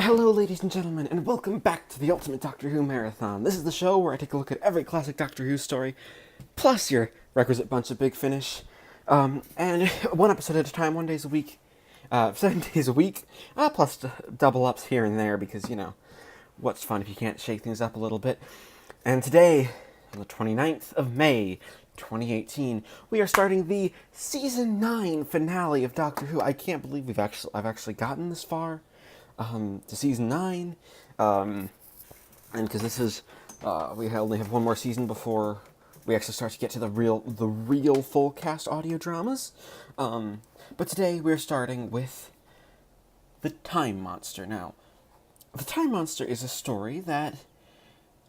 Hello, ladies and gentlemen, and welcome back to the Ultimate Doctor Who Marathon. This is the show where I take a look at every classic Doctor Who story, plus your requisite bunch of Big Finish, and one episode at a time, 1 day a week, 7 days a week, plus double-ups here and there, because, what's fun if you can't shake things up a little bit. And today, on the 29th of May, 2018, we are starting the Season 9 finale of Doctor Who. I can't believe I've actually gotten this far. To Season 9, and because this is, we only have one more season before we actually start to get to the real full cast audio dramas, but today we're starting with the Time Monster. Now, the Time Monster is a story that,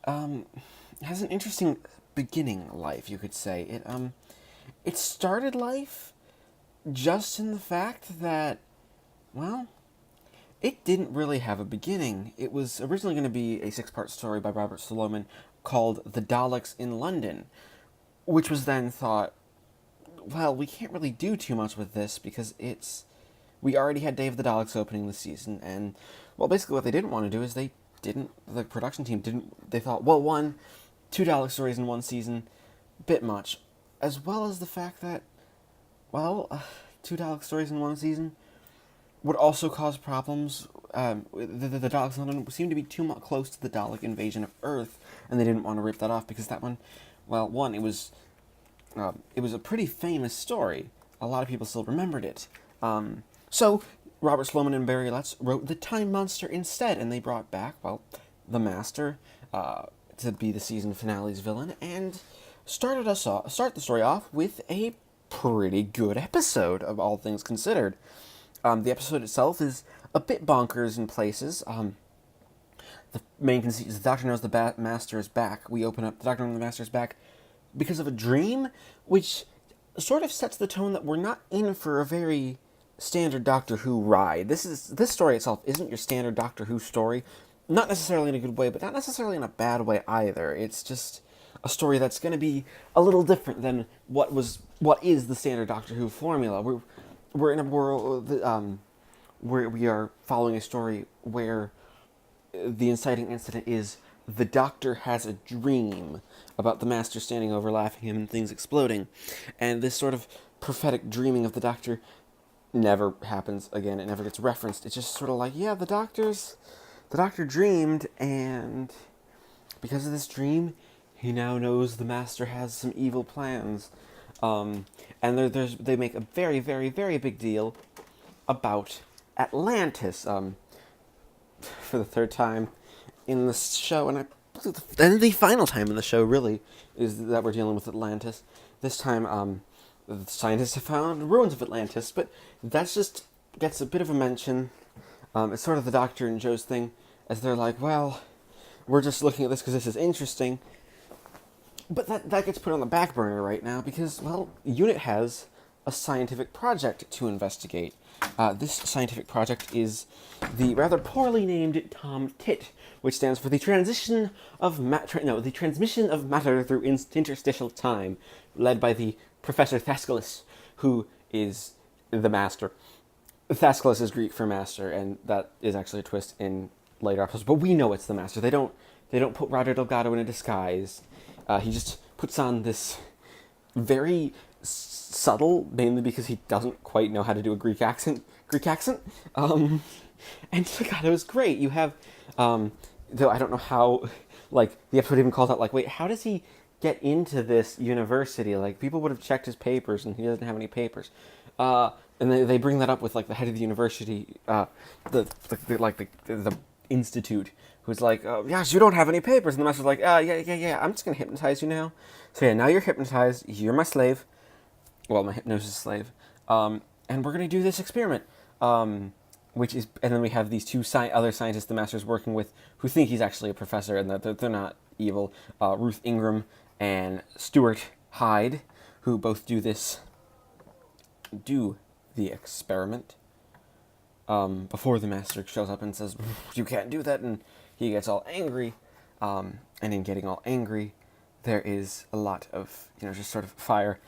has an interesting beginning life, you could say. It started life just in the fact that, well, it didn't really have a beginning. It was originally going to be a 6-part story by Robert Sloman called The Daleks in London, which was then thought, well, we can't really do too much with this because we already had Day of the Daleks opening this season, and, well, basically what they didn't want to do is the production team they thought, well, 2 Dalek stories in one season, bit much, as well as the fact that, well, 2 Dalek stories in one season would also cause problems. The Daleks in London seemed to be too much close to the Dalek invasion of Earth, and they didn't want to rip that off because that one, well, it was a pretty famous story. A lot of people still remembered it. So Robert Sloman and Barry Letts wrote the Time Monster instead, and they brought back, well, the Master to be the season finale's villain, and start the story off with a pretty good episode of all things considered. The episode itself is a bit bonkers in places. The main conceit is the Doctor knows the Master is back. We open up, the Doctor knows the Master is back because of a dream, which sort of sets the tone that we're not in for a very standard Doctor Who ride. This story itself isn't your standard Doctor Who story, not necessarily in a good way, but not necessarily in a bad way either. It's just a story that's going to be a little different than what is the standard Doctor Who formula. We're in a world where we are following a story where the inciting incident is the Doctor has a dream about the Master standing over, laughing at him, and things exploding. And this sort of prophetic dreaming of the Doctor never happens again. It never gets referenced. It's just sort of like, yeah, the Doctor dreamed, and because of this dream, he now knows the Master has some evil plans. And they make a very, very, very big deal about Atlantis, for the third time in the show, and the final time in the show, really, is that we're dealing with Atlantis. This time, the scientists have found ruins of Atlantis, but that just gets a bit of a mention. It's sort of the Doctor and Joe's thing, as they're like, well, we're just looking at this because this is interesting. But that gets put on the back burner right now because, well, UNIT has a scientific project to investigate. This scientific project is the rather poorly named TOMTIT, which stands for the transmission of matter through interstitial time, led by the Professor Thascalis, who is the Master. Thascalis is Greek for Master, and that is actually a twist in later episodes. But we know it's the Master. They don't put Roger Delgado in a disguise. He just puts on this very subtle, mainly because he doesn't quite know how to do a Greek accent. And Delgado is great. You have, though I don't know how, the episode even calls out, wait, how does he get into this university? People would have checked his papers, and he doesn't have any papers. And they bring that up with, the head of the university, the institute, who's like, yes, you don't have any papers. And the Master's like, yeah, I'm just going to hypnotize you now. So yeah, now you're hypnotized, you're my slave. Well, my hypnosis slave. And we're going to do this experiment. And then we have these two other scientists the Master's working with who think he's actually a professor and that they're not evil. Ruth Ingram and Stuart Hyde, who both do the experiment. Before the Master shows up and says, you can't do that, and he gets all angry, and in getting all angry, there is a lot of, just sort of fire.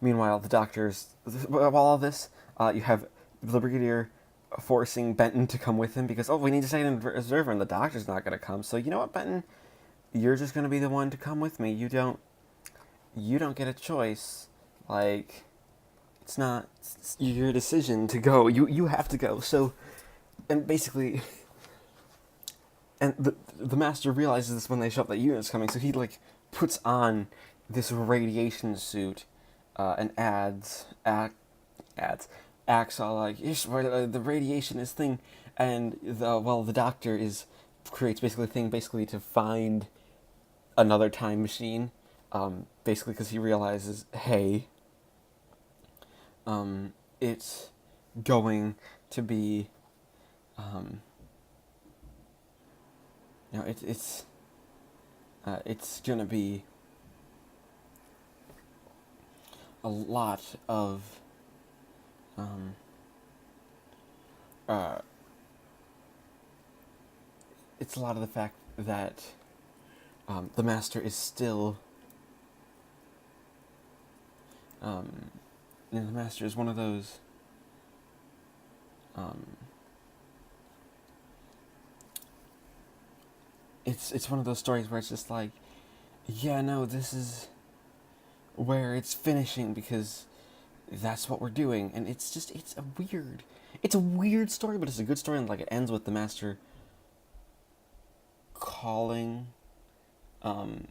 Meanwhile, the Doctor's, while all this, you have the Brigadier forcing Benton to come with him because, oh, we need to stay in the observer and the doctor's not going to come. So you know what, Benton? You're just going to be the one to come with me. You don't get a choice. Like, it's not your decision to go. You have to go. So, and basically, and the master realizes this when they show up that unit's coming. So he like puts on this radiation suit, and acts all like, the radiation is thing, and the doctor creates basically a thing basically to find another time machine, basically because he realizes, hey, it's going to be, it's gonna be a lot of, it's a lot of the fact that the master is still, the master is one of those, it's one of those stories where it's just like, yeah, no, this is where it's finishing because that's what we're doing, and it's a weird story, but it's a good story, and like it ends with the master calling, that,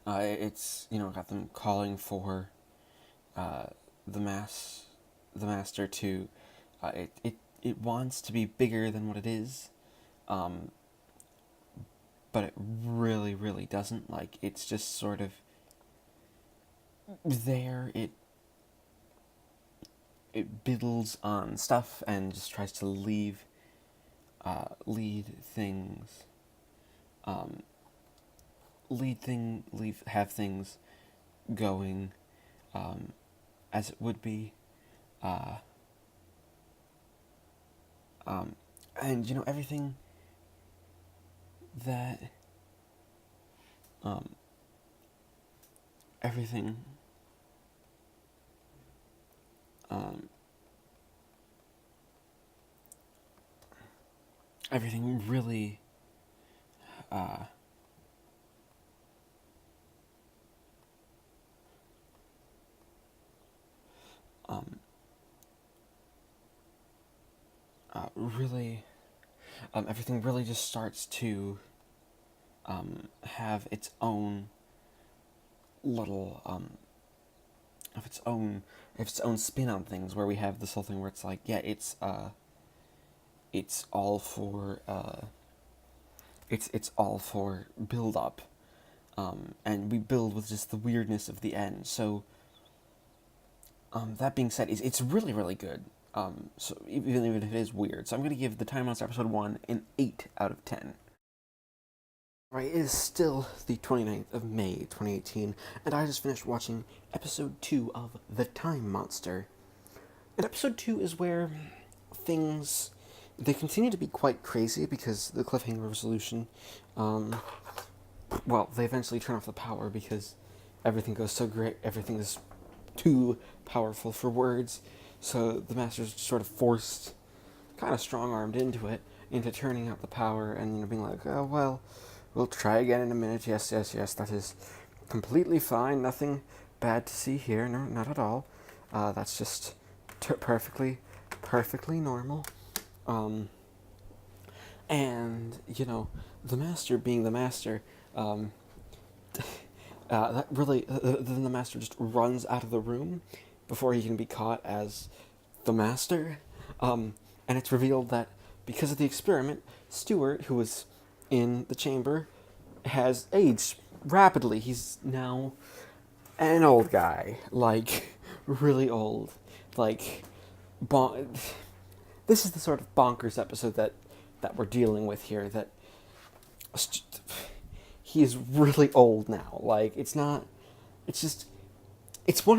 it's, got them calling for, the master to, it wants to be bigger than what it is, but it really, really doesn't. Like, it's just sort of there. It builds on stuff and just tries to lead things, have things going, as it would be, and everything that, everything, everything really, really, everything really just starts to, have its own little, of its own spin on things, where we have this whole thing where it's like, yeah, it's all for, it's all for build up, and we build with just the weirdness of the end. So, that being said, it's really, really good. So even if it is weird, so I'm gonna give the Time Monster episode 1 an 8 out of 10. Right, it is still the 29th of May, 2018, and I just finished watching episode 2 of The Time Monster. And episode 2 is where they continue to be quite crazy because the cliffhanger resolution, they eventually turn off the power because everything goes so great, everything is too powerful for words, so the master's sort of forced, kind of strong-armed into turning out the power, and being like, oh, well, we'll try again in a minute, yes, that is completely fine, nothing bad to see here, no, not at all, that's just perfectly normal, and, the master being the master, that really, then the master just runs out of the room before he can be caught as the master, and it's revealed that because of the experiment, Stewart, who was in the chamber, has aged rapidly. He's now an old guy, like, really old, like, this is the sort of bonkers episode that we're dealing with here, that he is really old now. Like, it's one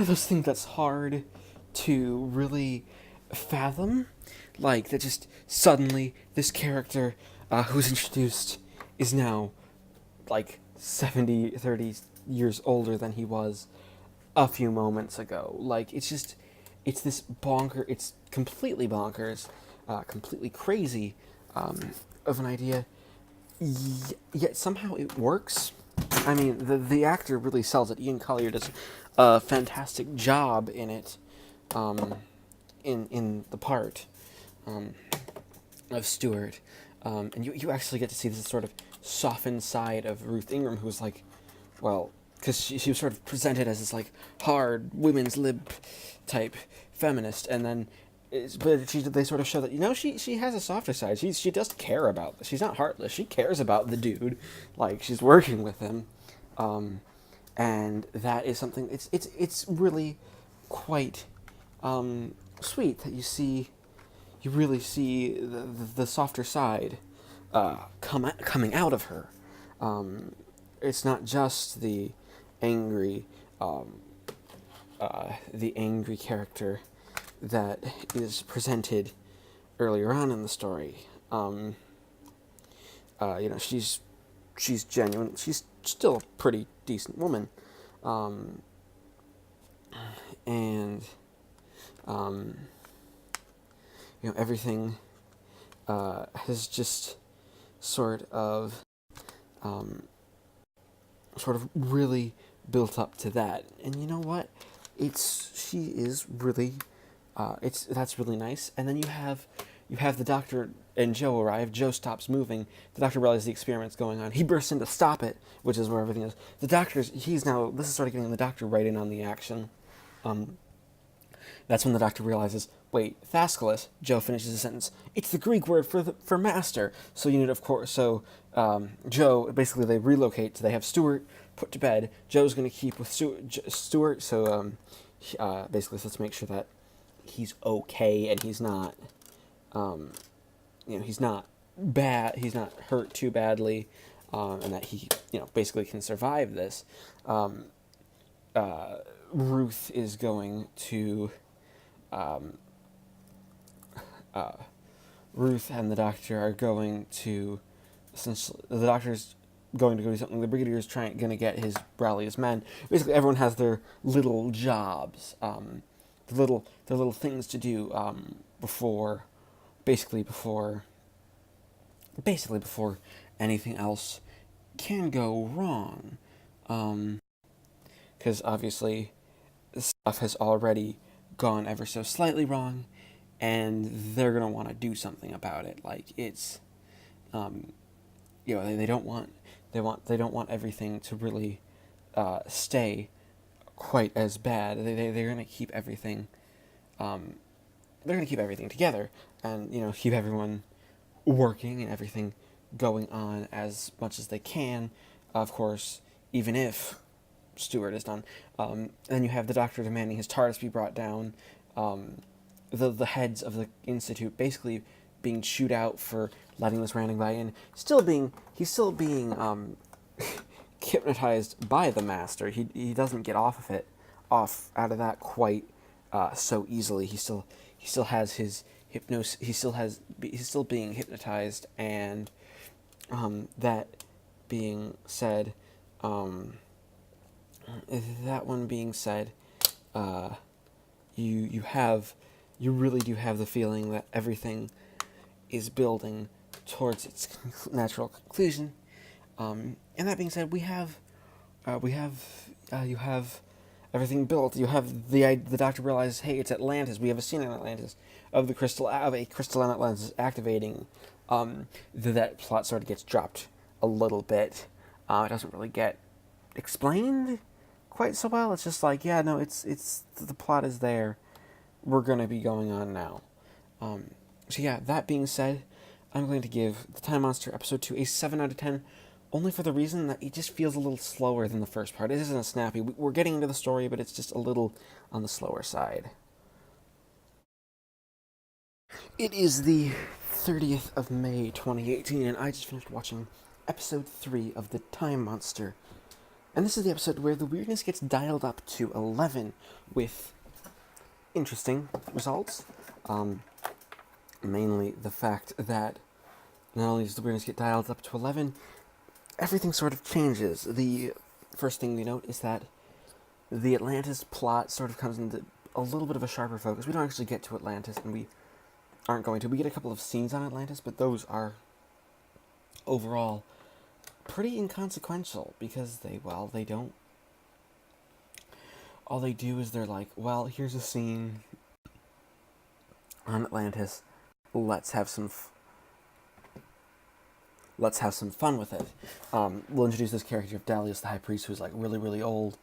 of those things that's hard to really fathom. Like, that just suddenly this character who's introduced is now, like, 70, 30s, years older than he was a few moments ago. Like, it's this it's completely bonkers, completely crazy, of an idea, yet somehow it works. I mean, the actor really sells it. Ian Collier does a fantastic job in it, in the part, of Stewart, and you actually get to see this sort of softened side of Ruth Ingram, who's like, well, because she was sort of presented as this like hard women's lib type feminist, and then they sort of show that she has a softer side. She does care about this. She's not heartless. She cares about the dude, like she's working with him, and that is something. It's really quite sweet that you really see the softer side coming out of her. It's not just the angry character that is presented earlier on in the story. She's genuine. She's still a pretty decent woman, and everything has just sort of really built up to that. And you know what? She is really that's really nice. And then you have the doctor and Joe arrive. Joe stops moving. The doctor realizes the experiment's going on. He bursts in to stop it, which is where everything is. This is sort of getting the doctor right in on the action. That's when the doctor realizes, wait, Thascalis, Joe finishes the sentence, it's the Greek word for master. So Joe, basically they relocate, so they have Stewart put to bed. Joe's going to keep with Stewart, so basically let's make sure that he's okay and he's not, he's not bad, he's not hurt too badly, and that he, basically can survive this. Ruth is going to, Ruth and the doctor are going to, essentially, the doctor's going to go do something. The brigadier's going to get rally his men. Basically, everyone has their little jobs, the little things to do, before anything else can go wrong. Because obviously, stuff has already gone ever so slightly wrong, and they're gonna want to do something about it. Like it's, they don't want everything to really stay quite as bad. They're gonna keep everything. They're gonna keep everything together, and keep everyone working and everything going on as much as they can. Of course, even if Stewart is done. Then you have the doctor demanding his TARDIS be brought down. The heads of the Institute basically being chewed out for letting this random guy in. He's still being hypnotized by the master. He doesn't get off out of that quite so easily. He still has his hypnosis. He's still being hypnotized, and that being said, you really do have the feeling that everything is building towards its natural conclusion. And that being said, you have everything built. You have the doctor realizes, hey, it's Atlantis. We have a scene in Atlantis of a crystalline Atlantis activating. That plot sort of gets dropped a little bit. It doesn't really get explained quite so well. It's just like, yeah, no, it's the plot is there. We're gonna be going on now. So yeah, that being said, I'm going to give The Time Monster Episode 2 a 7 out of 10, only for the reason that it just feels a little slower than the first part. It isn't snappy. We're getting into the story, but it's just a little on the slower side. It is the 30th of May, 2018, and I just finished watching Episode 3 of The Time Monster. And this is the episode where the weirdness gets dialed up to 11 with interesting results. Mainly the fact that not only does the weirdness get dialed up to 11, everything sort of changes. The first thing we note is that the Atlantis plot sort of comes into a little bit of a sharper focus. We don't actually get to Atlantis, and we aren't going to. We get a couple of scenes on Atlantis, but those are overall pretty inconsequential because they don't. All they do is they're like, well, here's a scene on Atlantis. Let's have some fun with it. We'll introduce this character of Dalius, the High Priest, who's like really, really old,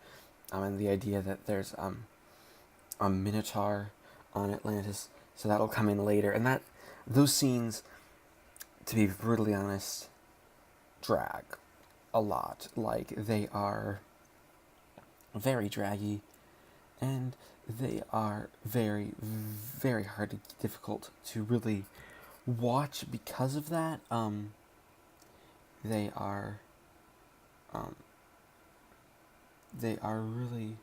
and the idea that there's a Minotaur on Atlantis, so that'll come in later. And those scenes, to be brutally honest, drag a lot. Like, they are very draggy, and they are very, very difficult to really watch because of that. They are really,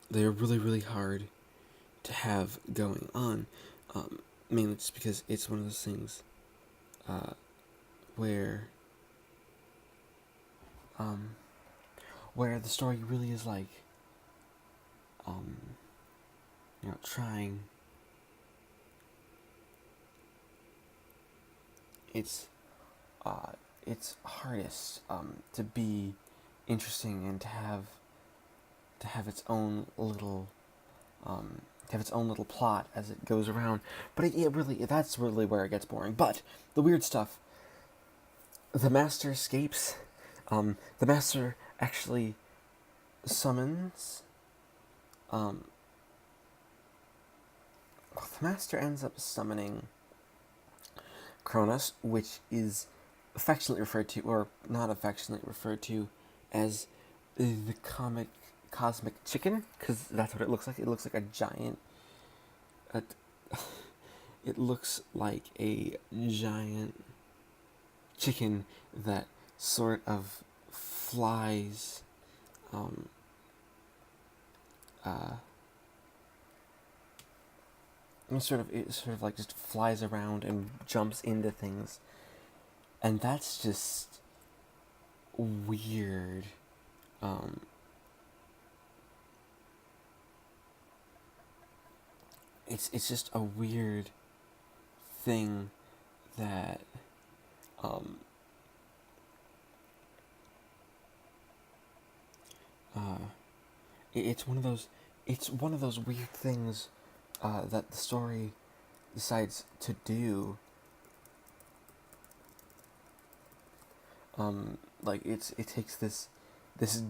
they're really, really hard to have going on. Mainly just because it's one of those things where the story really is like, trying its hardest to be interesting and to have its own little plot as it goes around. But that's really where it gets boring. But the weird stuff, the Master escapes. The Master actually summons. The Master ends up summoning Kronos, which is affectionately referred to, or not affectionately referred to, as the cosmic chicken, because that's what it looks like. It looks like a giant. It looks like a giant chicken that sort of flies. It sort of like just flies around and jumps into things, and that's just weird. It's just a weird thing that it's one of those weird things that the story decides to do. Like it takes this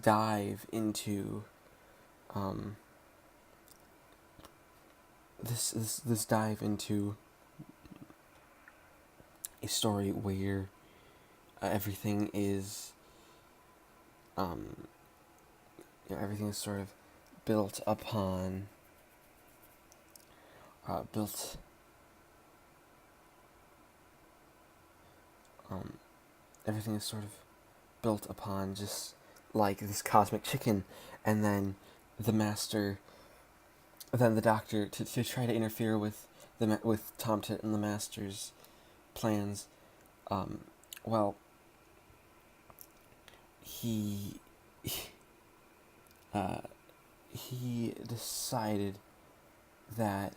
dive into this dive into a story where everything is everything is sort of built upon everything is sort of built upon just like this cosmic chicken, and then the Master, then the Doctor, to try to interfere with TOMTIT and the Master's plans. He decided that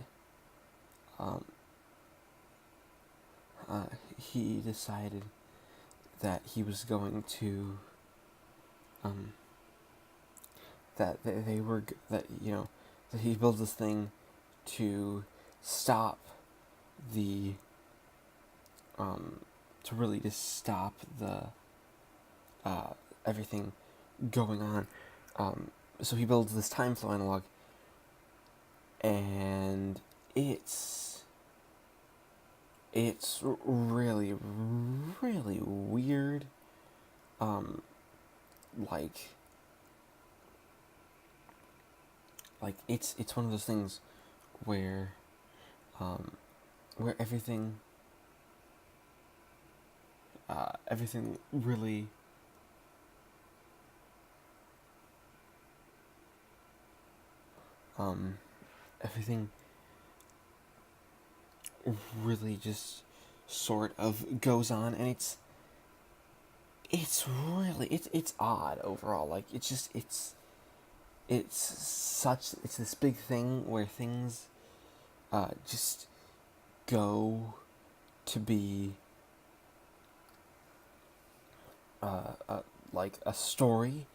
he was going to that he built this thing to stop the to really just stop the everything going on. So he builds this time flow analog, and it's really, really weird. Like it's one of those things where everything really everything really just sort of goes on, and it's really it's odd overall. Like it's this big thing where things just go to be like a story.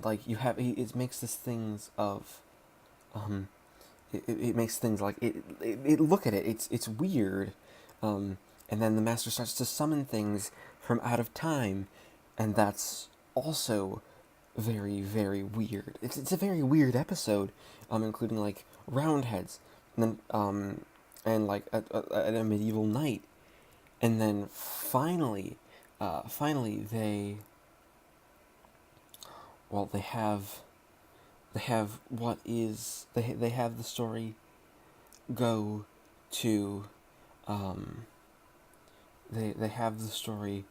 Like you have it makes this things of it makes things like it look at it, it's weird, and then the master starts to summon things from out of time, and that's also very, very weird. It's a very weird episode, including like roundheads, and then and like a medieval knight, and then finally they have what is they have the story go to they have the story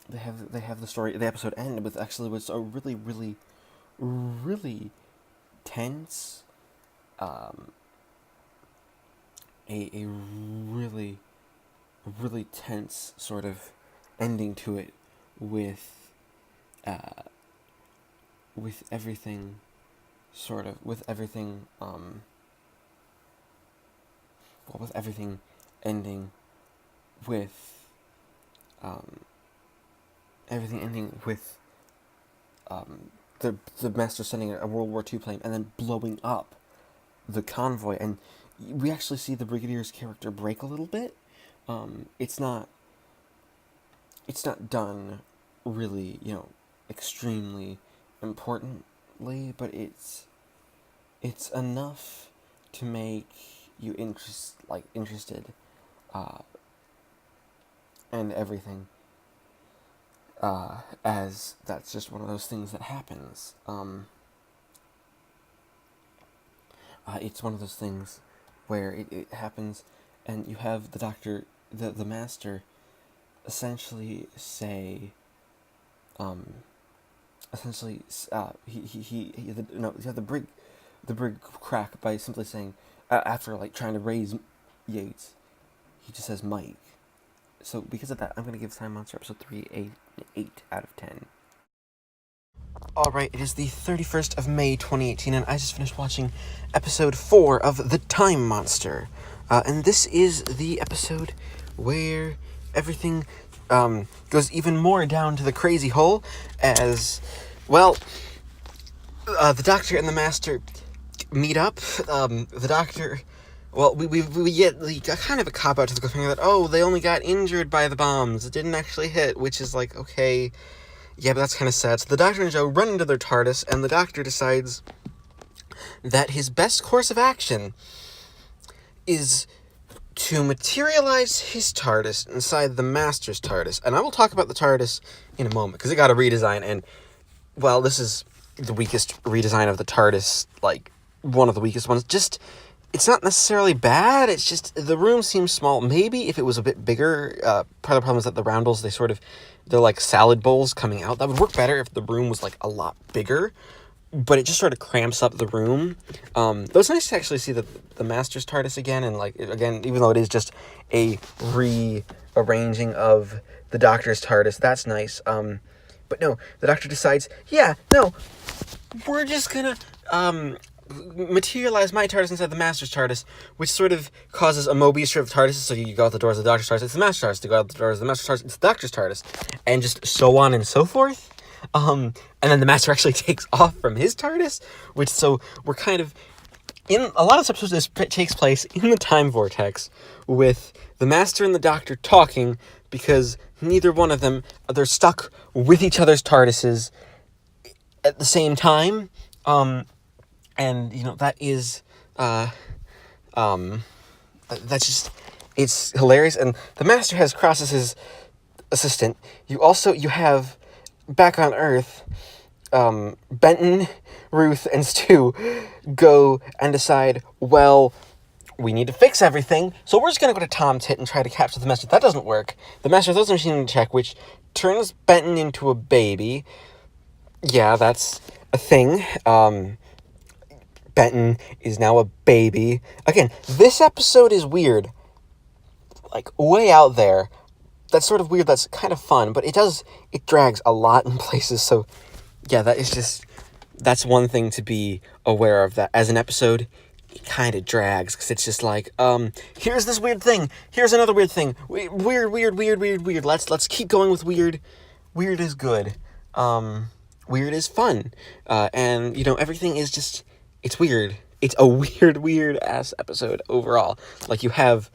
they have the story the episode end with actually what's a really really really tense a really really tense sort of ending to it with everything sort of with everything with everything ending with everything ending with the master sending a World War II plane and then blowing up the convoy, and we actually see the Brigadier's character break a little bit. It's not done really, extremely importantly, but it's enough to make you interested, and everything. As that's just one of those things that happens. It's one of those things where it happens, and you have the doctor, the master, essentially say, you have the brig crack by simply saying, after like trying to raise Yates, he just says Mike. So because of that, I'm going to give Time Monster episode 3 a 8 out of 10. Alright, it is the 31st of May 2018, and I just finished watching episode 4 of The Time Monster. And this is the episode where everything goes even more down to the crazy hole, as, well, the Doctor and the Master meet up. The Doctor... Well, we get kind of a cop-out to the cliffhanger that, they only got injured by the bombs. It didn't actually hit, which is like, okay, yeah, but that's kind of sad. So the Doctor and Jo run into their TARDIS, and the Doctor decides that his best course of action is to materialize his TARDIS inside the Master's TARDIS. And I will talk about the TARDIS in a moment, because it got a redesign, and, well, this is the weakest redesign of the TARDIS, like, one of the weakest ones. It's not necessarily bad, it's just the room seems small. Maybe if it was a bit bigger, part of the problem is that the roundels, they're like salad bowls coming out. That would work better if the room was like a lot bigger, but it just sort of cramps up the room. Though it's nice to actually see the Master's TARDIS again, and like, again, even though it is just a rearranging of the Doctor's TARDIS, that's nice. But no, the Doctor decides, we're just gonna, materialize my TARDIS inside the Master's TARDIS, which sort of causes a Mobius strip of TARDIS. So you go out the doors of the Doctor's TARDIS, it's the Master's TARDIS. You go out the doors of the Master's TARDIS, it's the Doctor's TARDIS, and just so on and so forth. And then the Master actually takes off from his TARDIS, so we're kind of in a lot of episodes. This takes place in the time vortex with the Master and the Doctor talking, because neither one of them, they're stuck with each other's TARDISes at the same time. And, that is, that's just, it's hilarious. And the Master has Cross as his assistant. You have, back on Earth, Benton, Ruth, and Stu go and decide, well, we need to fix everything, so we're just going to go to TOMTIT and try to capture the Master. That doesn't work. The Master throws the machine into check, which turns Benton into a baby. Yeah, that's a thing. Benton is now a baby. Again, this episode is weird. Like, way out there. That's sort of weird, that's kind of fun, but it drags a lot in places, so, yeah, that's one thing to be aware of, that as an episode, it kind of drags, because it's just like, here's this weird thing, here's another weird thing, weird, let's keep going with weird. Weird is good, weird is fun, and, everything is just, it's weird. It's a weird-ass episode overall. Like, you have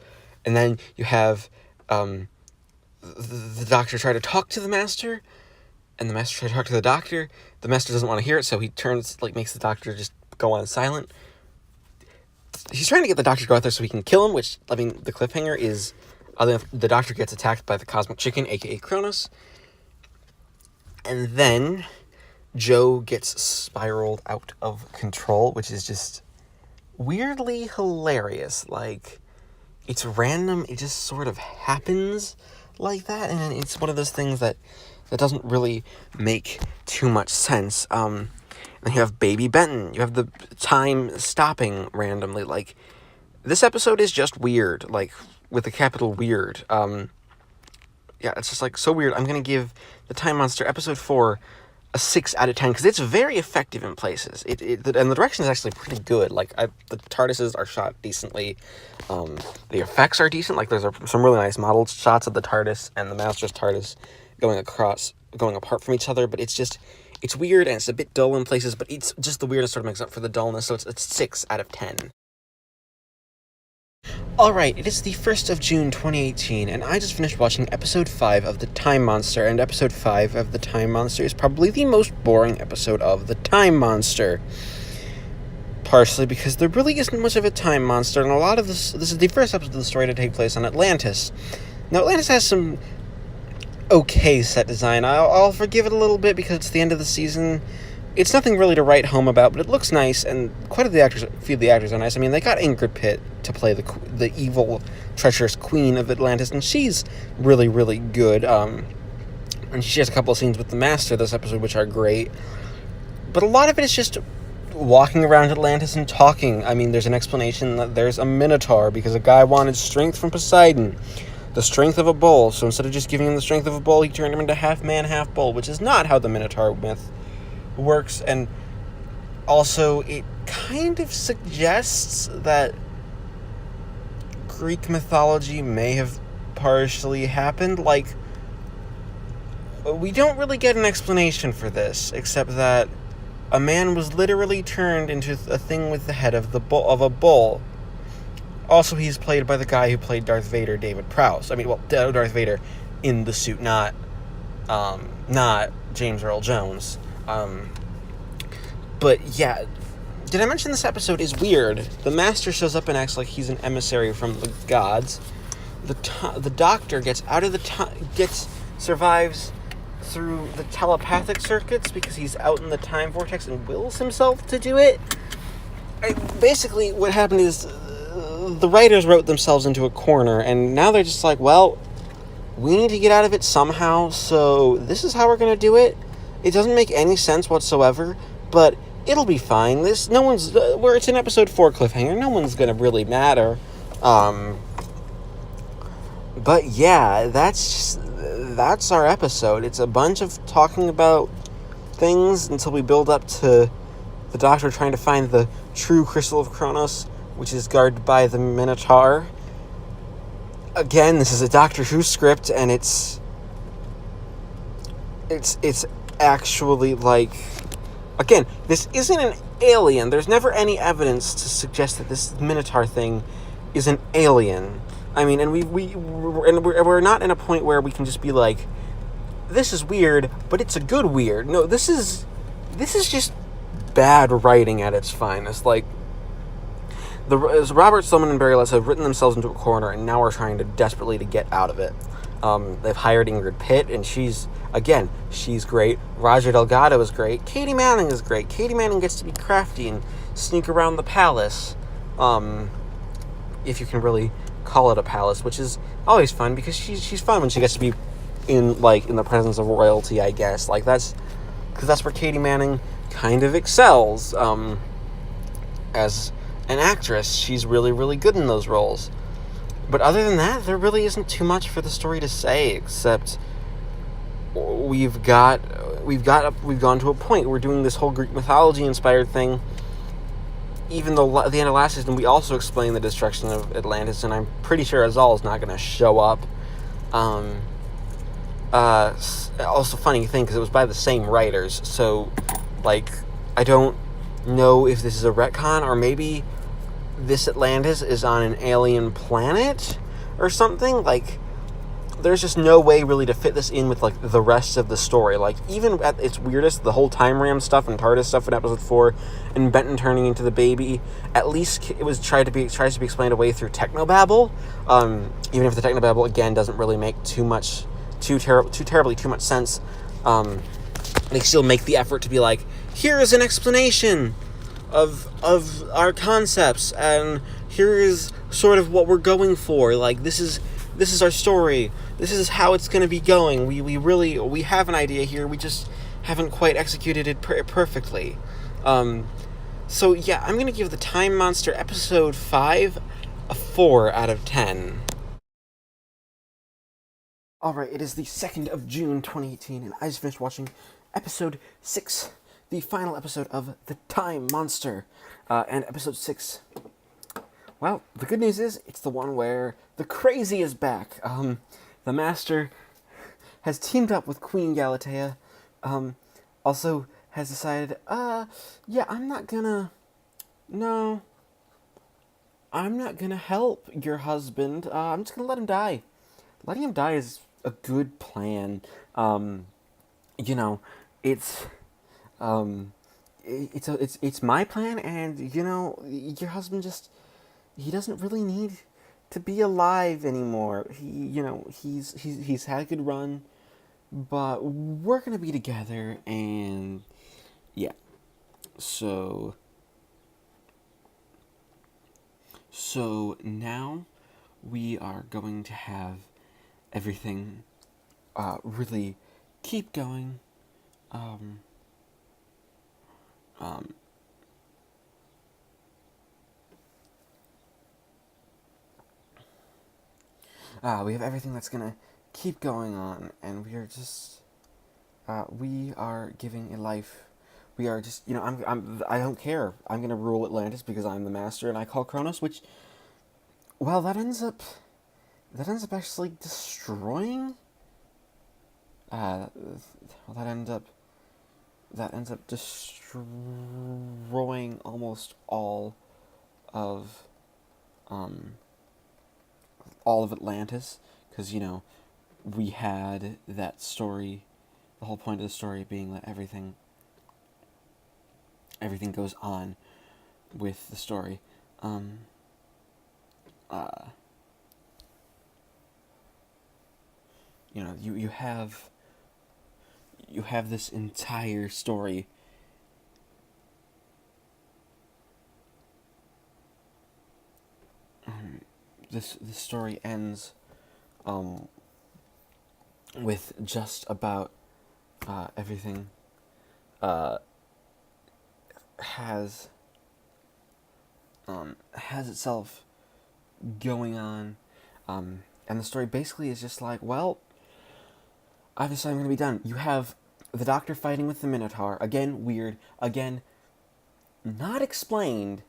the doctor try to talk to the master, and the master try to talk to the doctor. The master doesn't want to hear it, so he makes the doctor just go on silent. He's trying to get the doctor to go out there so he can kill him, which, the cliffhanger is, the doctor gets attacked by the cosmic chicken, aka Kronos, and then Joe gets spiraled out of control, which is just weirdly hilarious. Like, it's random, it just sort of happens like that, and it's one of those things that doesn't really make too much sense. And you have baby Benton, you have the time stopping randomly. Like, this episode is just weird, like, with a capital weird. Yeah, it's just, like, so weird. I'm gonna give the Time Monster episode 4 a 6 out of 10, because it's very effective in places. And the direction is actually pretty good. Like, the TARDISes are shot decently. The effects are decent. Like, there's some really nice modeled shots of the TARDIS and the Master's TARDIS going apart from each other, but it's weird, and it's a bit dull in places, but it's just the weirdness sort of makes up for the dullness, so it's 6 out of 10. Alright, it is the 1st of June 2018, and I just finished watching episode 5 of The Time Monster, and episode 5 of The Time Monster is probably the most boring episode of The Time Monster. Partially because there really isn't much of a time monster, and a lot of this is the first episode of the story to take place on Atlantis. Now, Atlantis has some okay set design. I'll forgive it a little bit because it's the end of the season. It's nothing really to write home about, but it looks nice, and quite a few of the actors are nice. I mean, they got Ingrid Pitt to play the evil, treacherous queen of Atlantis, and she's really, really good. And she has a couple of scenes with the Master this episode, which are great. But a lot of it is just walking around Atlantis and talking. I mean, there's an explanation that there's a Minotaur because a guy wanted strength from Poseidon, the strength of a bull. So instead of just giving him the strength of a bull, he turned him into half man, half bull, which is not how the Minotaur myth works. And also, it kind of suggests that Greek mythology may have partially happened. Like, we don't really get an explanation for this, except that a man was literally turned into a thing with the head of a bull. Also, he's played by the guy who played Darth Vader, David Prowse. I mean, well, Darth Vader in the suit, not James Earl Jones. But yeah, did I mention this episode is weird? The Master shows up and acts like he's an emissary from the gods. The Doctor gets out of survives through the telepathic circuits because he's out in the time vortex and wills himself to do it. Basically, what happened is the writers wrote themselves into a corner, and now they're just like, well, we need to get out of it somehow, so this is how we're going to do it. It doesn't make any sense whatsoever, but it'll be fine. It's an episode 4 cliffhanger. No one's going to really matter. But yeah, that's our episode. It's a bunch of talking about things until we build up to the Doctor trying to find the true Crystal of Kronos, which is guarded by the Minotaur. Again, this is a Doctor Who script, and it's actually like, again, this isn't an alien. There's never any evidence to suggest that this Minotaur thing is an alien. I mean, and we're not in a point where we can just be like, this is weird, but it's a good weird. No, this is just bad writing at its finest. Like, Robert Stillman and Barry Letts have written themselves into a corner, and now are trying desperately to get out of it. They've hired Ingrid Pitt, and she's great. Roger Delgado is great. Katie Manning is great. Katie Manning gets to be crafty and sneak around the palace, if you can really call it a palace, which is always fun because she's fun when she gets to be in the presence of royalty, I guess. Like, that's where Katie Manning kind of excels. as an actress. She's really, really good in those roles. But other than that, there really isn't too much for the story to say, except we've gone to a point. We're doing this whole Greek mythology inspired thing. Even though at the end of last season, we also explained the destruction of Atlantis, and I'm pretty sure Azal is not going to show up. Also, funny thing, because it was by the same writers, so, like, I don't know if this is a retcon, or maybe this Atlantis is on an alien planet or something. Like, there's just no way really to fit this in with, like, the rest of the story. Like, even at its weirdest, the whole time ram stuff and TARDIS stuff in episode 4 and Benton turning into the baby, at least it was tries to be explained away through technobabble. Even if the technobabble again doesn't really make too much sense, they still make the effort to be like, here is an explanation of our concepts, and here is sort of what we're going for. Like, this is our story. This is how it's going to be going. We have an idea here. We just haven't quite executed it perfectly. So yeah, I'm going to give the Time Monster episode 5 a 4 out of 10. Alright, it is the 2nd of June 2018, and I just finished watching episode 6, the final episode of The Time Monster. And episode 6, well, the good news is, it's the one where the crazy is back. The Master has teamed up with Queen Galatea, also has decided, yeah, I'm not gonna help your husband. I'm just gonna let him die. Letting him die is a good plan. You know, it's my plan, and you know, your husband he doesn't really need to be alive anymore. He's had a good run, but we're gonna be together, and yeah. So now we are going to have everything really keep going. We have everything that's gonna keep going on, and we are just we are giving a life. We are just, I don't care. I'm gonna rule Atlantis because I'm the master, and I call Kronos, which, well, that ends up actually destroying. That ends up destroying almost all of Atlantis, because we had that story. The whole point of the story being that everything goes on with the story. You have this entire story this story ends with just about everything has itself going on, and the story basically is just like, well, obviously I'm going to be done. You have the Doctor fighting with the Minotaur. Again, weird. Again, not explained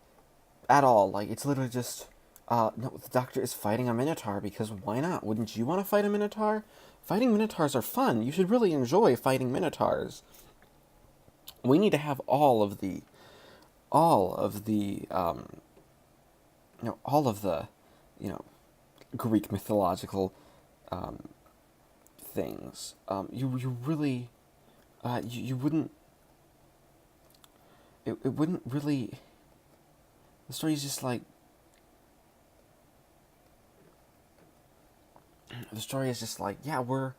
at all. Like, it's literally just, no, the Doctor is fighting a Minotaur because why not? Wouldn't you want to fight a Minotaur? Fighting Minotaurs are fun. You should really enjoy fighting Minotaurs. We need to have all of the Greek mythological things. You really, you wouldn't. It wouldn't really. The story's just like. The story is just like, yeah, we're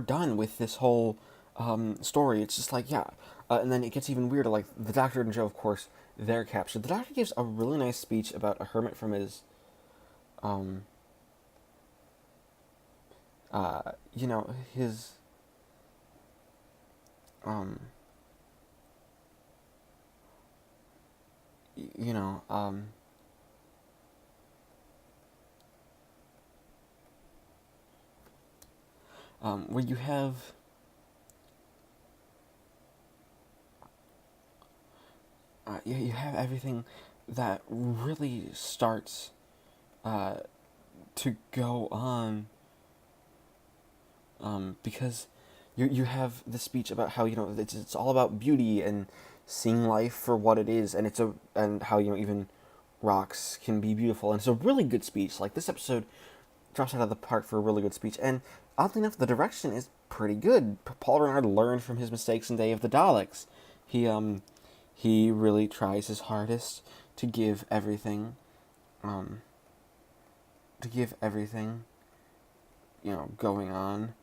done with this whole story. It's just like, yeah, and then it gets even weirder. Like, the Doctor and Jo, of course, they're captured. The Doctor gives a really nice speech about a hermit from his his you know, where you have everything that really starts uh, to go on, because you have the speech about how, it's all about beauty and seeing life for what it is, and and how, even rocks can be beautiful, and it's a really good speech. Like, this episode drops out of the park for a really good speech, and oddly enough, the direction is pretty good. Paul Bernard learned from his mistakes in Day of the Daleks. He really tries his hardest to give everything, um, going on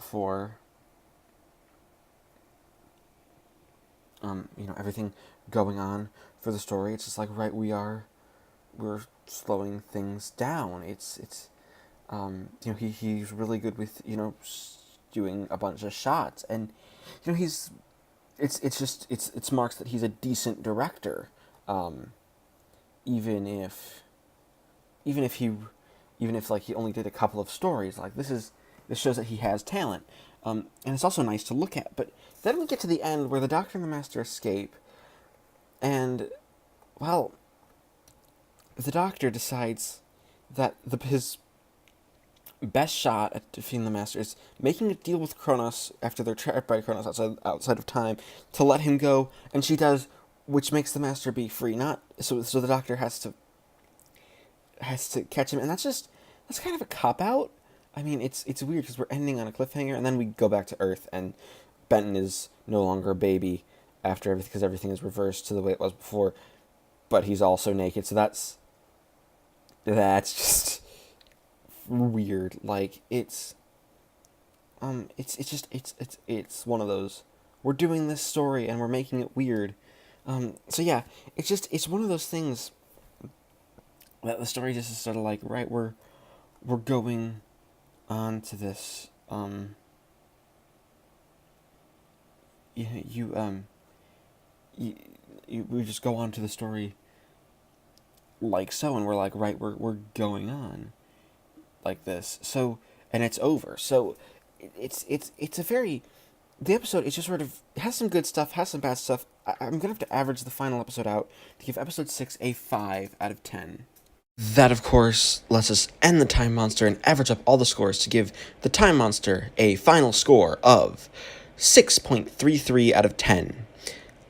for everything going on for the story. It's just like, right, we're slowing things down. He's really good with, doing a bunch of shots, and he's it's marks that he's a decent director, even if like he only did a couple of stories. Like, this shows that he has talent, and it's also nice to look at. But then we get to the end where the Doctor and the Master escape, and, well, the Doctor decides that his best shot at defeating the Master is making a deal with Kronos after they're trapped by Kronos outside of time to let him go, and she does, which makes the Master be free. Not so the Doctor has to catch him, and that's kind of a cop out. I mean, it's weird because we're ending on a cliffhanger, and then we go back to Earth, and Benton is no longer a baby after everything, because everything is reversed to the way it was before, but he's also naked. So that's just weird. Like, it's one of those, we're doing this story and we're making it weird. So yeah, it's one of those things that the story just is sort of like, right, we're going on to this, we just go on to the story like so, and we're like, right, we're going on like this. So, and it's over. So it's a very, the episode is just sort of, it has some good stuff, has some bad stuff. I'm gonna have to average the final episode out to give episode 6 a 5 out of 10. That, of course, lets us end the Time Monster and average up all the scores to give the Time Monster a final score of 6.33 out of 10.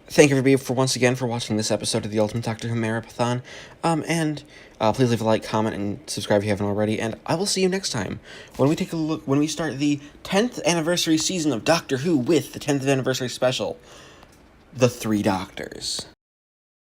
Thank everybody once again for watching this episode of the Ultimate Doctor Who Marathon. And please leave a like, comment, and subscribe if you haven't already. And I will see you next time when we start the 10th anniversary season of Doctor Who with the 10th anniversary special, The Three Doctors.